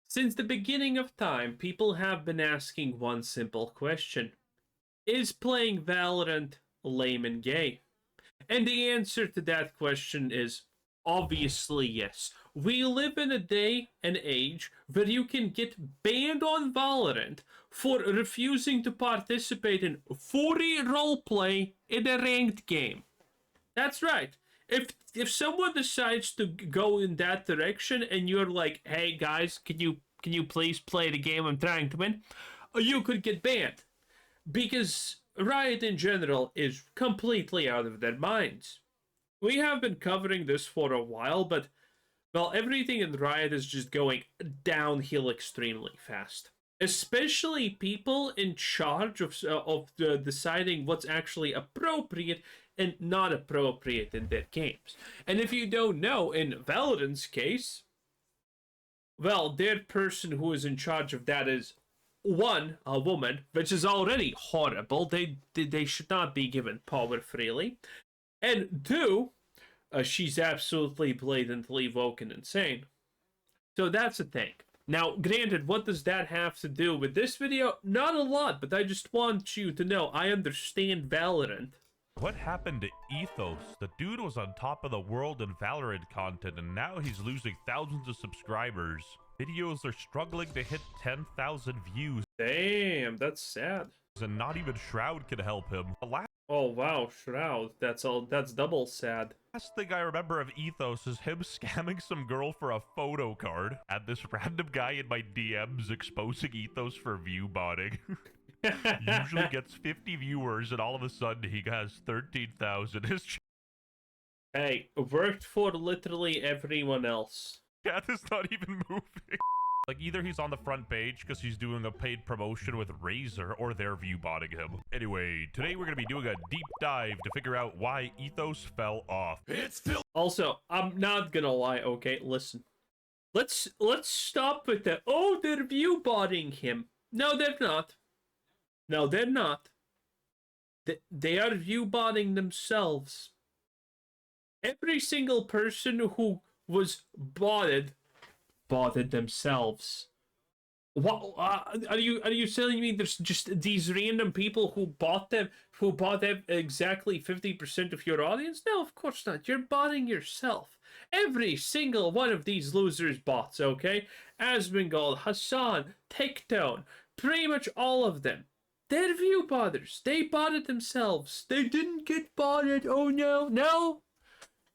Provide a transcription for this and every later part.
Since the beginning of time, people have been asking one simple question. Is playing Valorant lame and gay? And the answer to that question is obviously yes. We live in a day and age where you can get banned on Valorant for refusing to participate in fully roleplay in a ranked game. That's right. If someone decides to go in that direction and you're like, "Hey guys, can you please play the game I'm trying to win?" You could get banned because Riot in general is completely out of their minds. We have been covering this for a while, but well, everything in Riot is just going downhill extremely fast. Especially people in charge of deciding what's actually appropriate and not appropriate in their games. And if you don't know, in Valorant's case, well, their person who is in charge of that is one, a woman, which is already horrible. They should not be given power freely. And two, she's absolutely blatantly woken insane. So that's the thing. Now, granted, what does that have to do with this video? Not a lot, but I just want you to know I understand Valorant. What happened to Ethos? The dude was on top of the world in Valorant content, and now he's losing thousands of subscribers. Videos are struggling to hit 10,000 views. Damn, that's sad. And not even Shroud can help him. Oh wow, Shroud. That's double sad. Last thing I remember of Ethos is him scamming some girl for a photo card. And this random guy in my DMs exposing Ethos for view botting. Usually gets 50 viewers and all of a sudden he has 13,000. Hey, worked for literally everyone else. Chat is not even moving. Like, either he's on the front page because he's doing a paid promotion with Razer, or they're view-botting him. Anyway, today we're going to be doing a deep dive to figure out why Ethos fell off. Also, I'm not gonna lie, okay? Listen. Let's stop with the, oh, they're view-botting him. No, they're not. No, they're not. They are view-botting themselves. Every single person who was botted themselves. What are you telling me? There's just these random people who bought them exactly 50% of your audience? No, of course not. You're botting yourself. Every single one of these losers bots. Okay, Asmongold, Hassan, Tectone, pretty much all of them. They're view botters. They botted themselves. They didn't get botted. Oh no.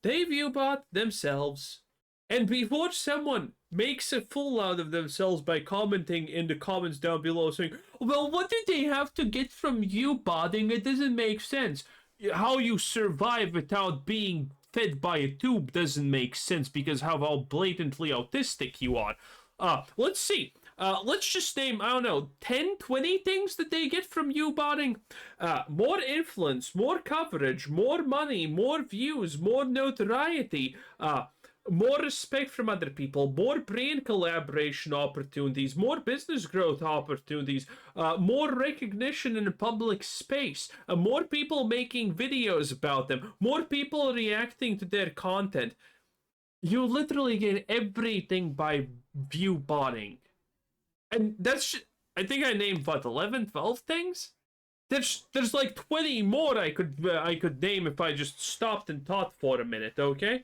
They view bot themselves. And before someone makes a fool out of themselves by commenting in the comments down below saying, well, what did they have to get from you botting? It doesn't make sense. How you survive without being fed by a tube doesn't make sense because how blatantly autistic you are. Let's see. Let's just name, I don't know, 10, 20 things that they get from you botting. More influence, more coverage, more money, more views, more notoriety, more respect from other people, more brand collaboration opportunities, more business growth opportunities, more recognition in a public space, more people making videos about them, more people reacting to their content. You literally get everything by view botting. And that's, I think I named, what, 11, 12 things? There's like 20 more I could name if I just stopped and thought for a minute, okay?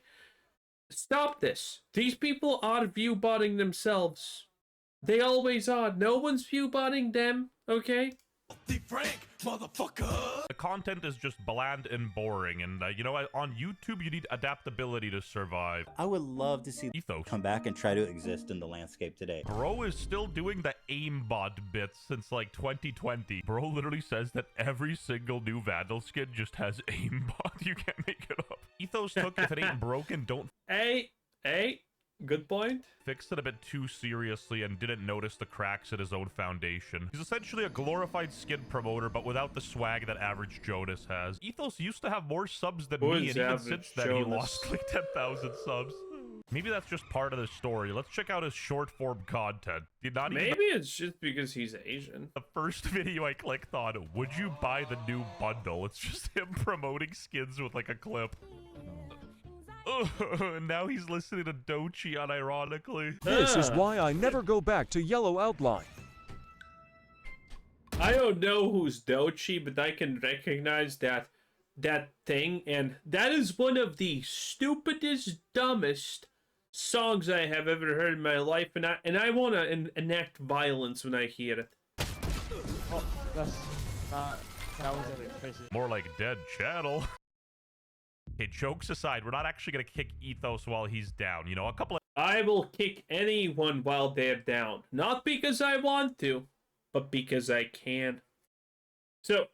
Stop this. These people are view-botting themselves. They always are. No one's view-botting them, okay? Frank, motherfucker! The content is just bland and boring, and you know what? On YouTube, you need adaptability to survive. I would love to see Ethos come back and try to exist in the landscape today. Bro is still doing the aimbot bits since like 2020. Bro literally says that every single new Vandal skin just has aimbot. You can't make it up. Ethos took if it ain't broken, don't. Hey, good point. Fixed it a bit too seriously and didn't notice the cracks in his own foundation. He's essentially a glorified skin promoter, but without the swag that average Jonas has. Ethos used to have more subs than me, and even since then he lost like 10,000 subs. Maybe that's just part of the story. Let's check out his short-form content. Maybe it's just because he's Asian. The first video I clicked on, would you buy the new bundle? It's just him promoting skins with like a clip. Now he's listening to Dochi unironically. This is why I never go back to yellow outline. I don't know who's Dochi, but I can recognize that thing, and that is one of the stupidest, dumbest songs I have ever heard in my life, and I want to enact violence when I hear it. Oh, that's that was crazy. More like dead channel. Okay, jokes aside, we're not actually gonna kick Ethos while he's down. You know, a couple of I will kick anyone while they're down, not because I want to, but because I can. So,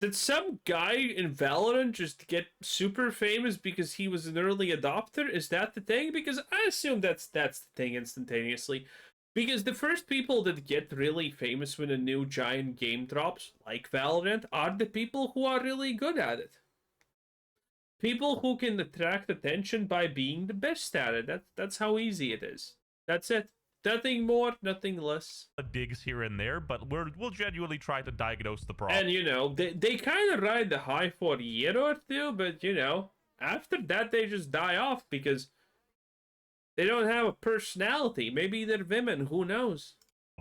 did some guy in Valorant just get super famous because he was an early adopter? Is that the thing? Because I assume that's the thing instantaneously. Because the first people that get really famous when a new giant game drops, like Valorant, are the people who are really good at it. People who can attract attention by being the best at it. That's how easy it is. That's it. Nothing more, nothing less. digs here and there, but we'll genuinely try to diagnose the problem. And, you know, they kind of ride the high for a year or two, but, you know, after that they just die off because they don't have a personality. Maybe they're women, who knows?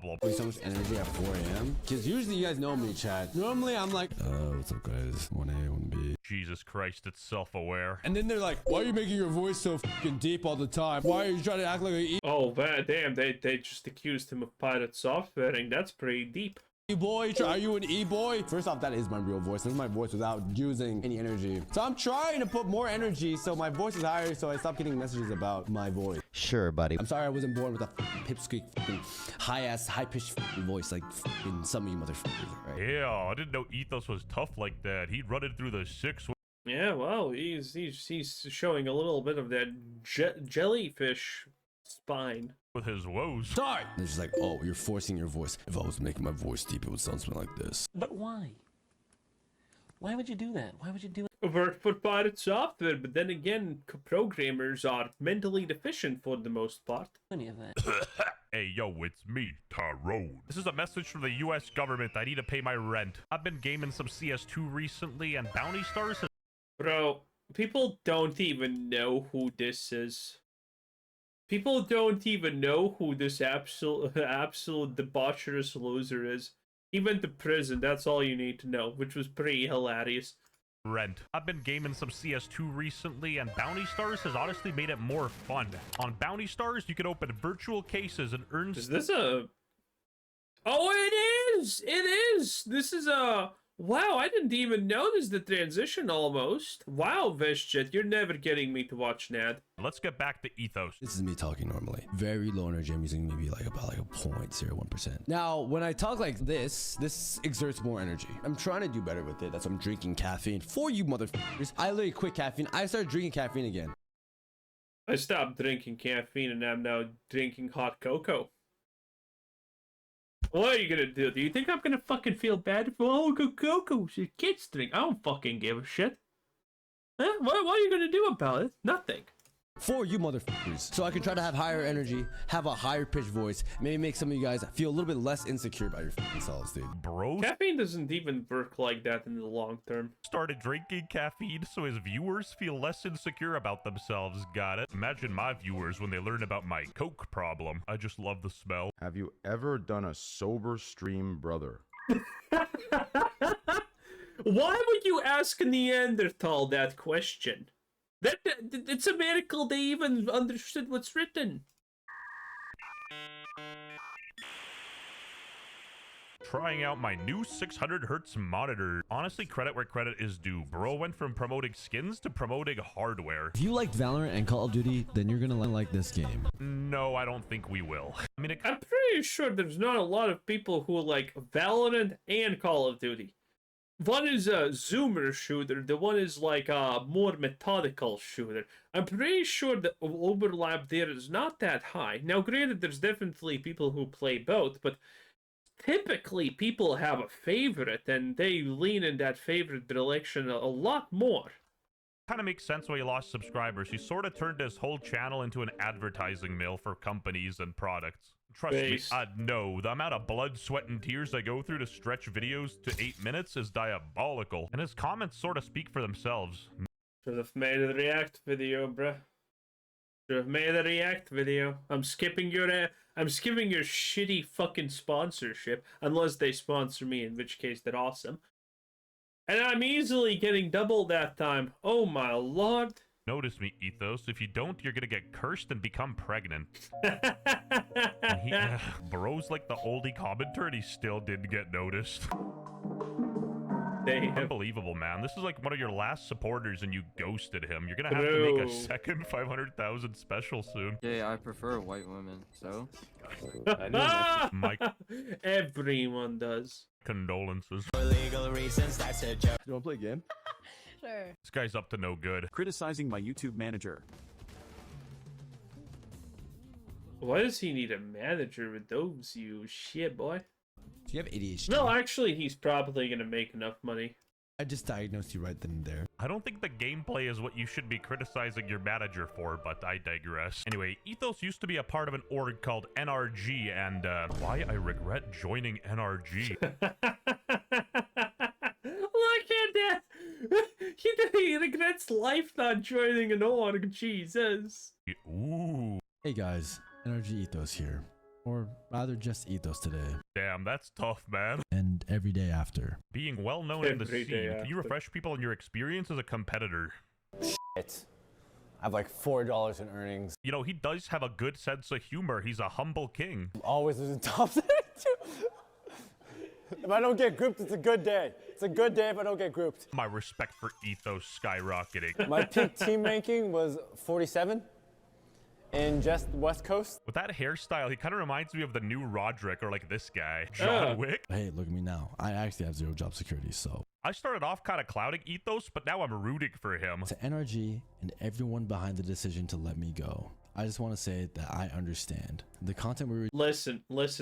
So much energy at 4 a.m. Because usually you guys know me, Chad. Normally I'm like, what's up, guys? 1A, 1B. Jesus Christ, it's self-aware. And then they're like, why are you making your voice so fucking deep all the time? Why are you trying to act like a Oh, man, damn, they just accused him of pirate softwaring. That's pretty deep. E-boy? Are you an E-boy? First off, that is my real voice. This is my voice without using any energy. So I'm trying to put more energy so my voice is higher so I stop getting messages about my voice. Sure, buddy. I'm sorry I wasn't born with a pipsqueak high-ass, high-pitched voice like some of you motherfuckers, right? Yeah, I didn't know Ethos was tough like that. He'd run it through the 6. Yeah, well, he's showing a little bit of that jellyfish spine. With his woes. Sorry! They're just like, oh, you're forcing your voice. If I was making my voice deep, it would sound something like this. But why? Why would you do that? Why would you do it? Work for pirate software, but then again, programmers are mentally deficient for the most part. Any of that? Hey, yo, it's me, Tyrone. This is a message from the US government. I need to pay my rent. I've been gaming some CS2 recently, and Bounty Stars has... Bro, people don't even know who this is. People don't even know who this absolute debaucherous loser is. He went to prison, that's all you need to know, which was pretty hilarious. Rent. I've been gaming some CS2 recently, and Bounty Stars has honestly made it more fun. On Bounty Stars, you can open virtual cases and earn... Is this a... Oh, it is! It is! This is a... Wow, I didn't even notice the transition almost. Wow, Veshjet, you're never getting me to watch Nad. Let's get back to Ethos. This is me talking normally. Very low energy. I'm using maybe like about like a 0.01%. Now, when I talk like this exerts more energy. I'm trying to do better with it. That's why I'm drinking caffeine. For you motherfuckers, I literally quit caffeine. I started drinking caffeine again. I stopped drinking caffeine and I'm now drinking hot cocoa. What are you gonna do? Do you think I'm gonna fucking feel bad for cocoa? Kids drink. I don't fucking give a shit. Huh? What are you gonna do about it? Nothing. For you motherfuckers. So I can try to have higher energy, have a higher pitched voice, maybe make some of you guys feel a little bit less insecure about your fucking selves, dude. Bro Caffeine doesn't even work like that in the long term. started drinking caffeine so his viewers feel less insecure about themselves. Got it? Imagine my viewers when they learn about my coke problem. I just love the smell. Have you ever done a sober stream, brother? Why would you ask Neanderthal that question? It's a miracle they even understood what's written. Trying out my new 600 hertz monitor. Honestly, credit where credit is due. Bro went from promoting skins to promoting hardware. If you like Valorant and Call of Duty, then you're gonna like this game. No, I don't think we will. I mean, I'm pretty sure there's not a lot of people who like Valorant and Call of Duty. One is a zoomer shooter, the one is like a more methodical shooter. I'm pretty sure the overlap there is not that high. Now, granted, there's definitely people who play both, but typically people have a favorite and they lean in that favorite direction a lot more. kind of makes sense why he lost subscribers. He sort of turned his whole channel into an advertising mill for companies and products. Trust me, no. The amount of blood, sweat, and tears I go through to stretch videos to 8 minutes is diabolical. And his comments sort of speak for themselves. Should have made a react video, bruh. Should have made a react video. I'm skipping your shitty fucking sponsorship, unless they sponsor me, in which case they're awesome. And I'm easily getting double that time. Oh my lord. Notice me, Ethos. If you don't, you're gonna get cursed and become pregnant. And he, bro's like the oldie commenter, and he still didn't get noticed. Damn. Unbelievable, man. This is like one of your last supporters, and you ghosted him. You're gonna have to make a second 500,000 special soon. Yeah, I prefer white women, so. Mike, Everyone does. condolences. For legal reasons, that's a joke. You wanna play a game? Sure. This guy's up to no good. Criticizing my YouTube manager. Why does he need a manager with those, you shit boy? Do you have ADHD? No, actually, he's probably gonna make enough money. I just diagnosed you right then and there. I don't think the gameplay is what you should be criticizing your manager for, but I digress. Anyway, Ethos used to be a part of an org called NRG, and why I regret joining NRG. Look at that! He regrets life not joining an org, Jesus. Ooh. Hey guys, NRG Ethos here. Or rather just Ethos today. Damn, that's tough, man. And every day after. Being well known in the Every scene, day can you after. refresh people on your experience as a competitor? I have like $4 in earnings. You know, he does have a good sense of humor. He's a humble king. I'm always losing top 32. If I don't get grouped, it's a good day. It's a good day if I don't get grouped. My respect for Ethos skyrocketing. My peak team ranking was 47 in just West Coast. With that hairstyle, he kind of reminds me of the new Roderick, or like this guy, John Wick. Hey, look at me now. I actually have 0 job security, so. I started off kind of clouding Ethos, but now I'm rooting for him. To NRG and everyone behind the decision to let me go, I just want to say that I understand. The content we were Listen,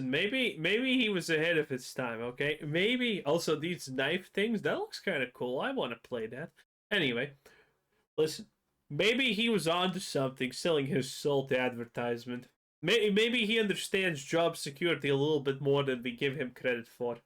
maybe he was ahead of his time, okay? Maybe. Also, these knife things, that looks kind of cool. I want to play that. Anyway, listen. Maybe he was onto something, selling his soul to advertisement. Maybe he understands job security a little bit more than we give him credit for.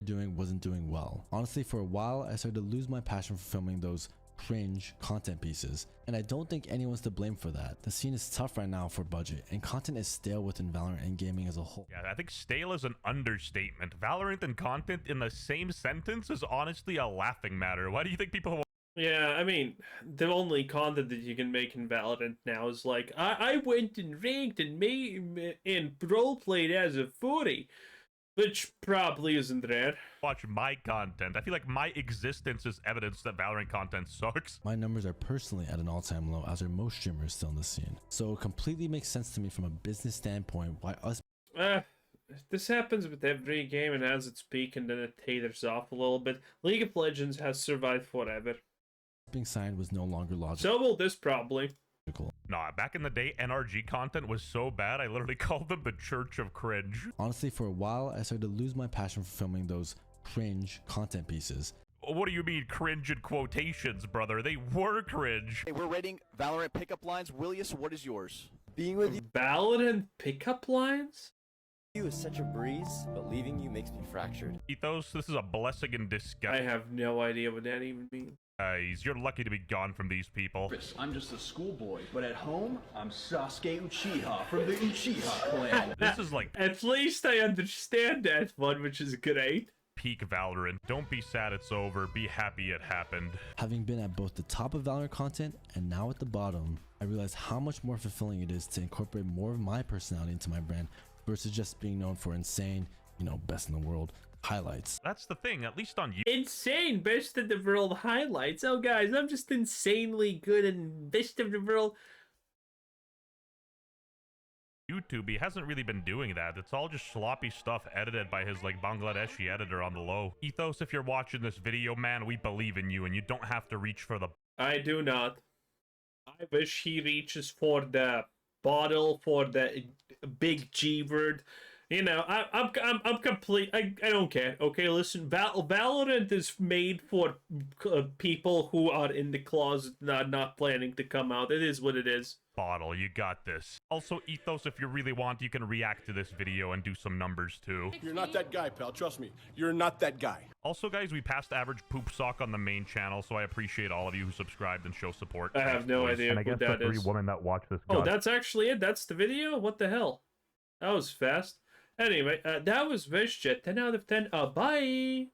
doing wasn't doing well. Honestly, for a while, I started to lose my passion for filming those cringe content pieces, and I don't think anyone's to blame for that. The scene is tough right now for budget, and content is stale within Valorant and gaming as a whole. Yeah, I think stale is an understatement. Valorant and content in the same sentence is honestly a laughing matter. Why do you think people... Yeah, I mean, the only content that you can make in Valorant now is like, I went and ranked and role played as a 40, which probably isn't rare. Watch my content. I feel like my existence is evidence that Valorant content sucks. My numbers are personally at an all-time low, as are most streamers still in the scene. So it completely makes sense to me from a business standpoint why us... This happens with every game, and as its peak and then it taters off a little bit. League of Legends has survived forever. being signed was no longer logical. So will this probably. Nah, back in the day, NRG content was so bad, I literally called them the Church of Cringe. Honestly, for a while, I started to lose my passion for filming those cringe content pieces. What do you mean cringe in quotations, brother? They were cringe. Hey, we're rating Valorant pickup lines. Willius, what is yours? Being with you Valorant pickup lines? is such a breeze, but leaving you makes me fractured. Ethos, this is a blessing in disguise. I have no idea what that even means. You're lucky to be gone from these people. I'm just a schoolboy, but at home, I'm Sasuke Uchiha from the Uchiha clan. This is like At least I understand that one, which is great. peak Valorant. Don't be sad it's over. Be happy it happened. Having been at both the top of Valorant content and now at the bottom, I realized how much more fulfilling it is to incorporate more of my personality into my brand versus just being known for insane, best in the world highlights. That's the thing, at least on Insane best of the world highlights. Oh guys, I'm just insanely good and best of the world. YouTube, he hasn't really been doing that. It's all just sloppy stuff edited by his Bangladeshi editor on the low. Ethos, if you're watching this video, man, we believe in you and you don't have to reach for the... I do not. I wish he reaches for the bottle, for the big G word. I'm complete. I don't care. Okay, listen. Valorant is made for people who are in the closet, not planning to come out. It is what it is. bottle. You got this. Also, Ethos, if you really want, you can react to this video and do some numbers too. You're not that guy, pal. Trust me. You're not that guy. Also, guys, we passed average poop sock on the main channel, so I appreciate all of you who subscribed and show support. I have no idea and I who guess that the 3 is. women that watch this. Oh, that's actually it. That's the video? What the hell? That was fast. Anyway, that was Vizjet. 10 out of 10. Bye.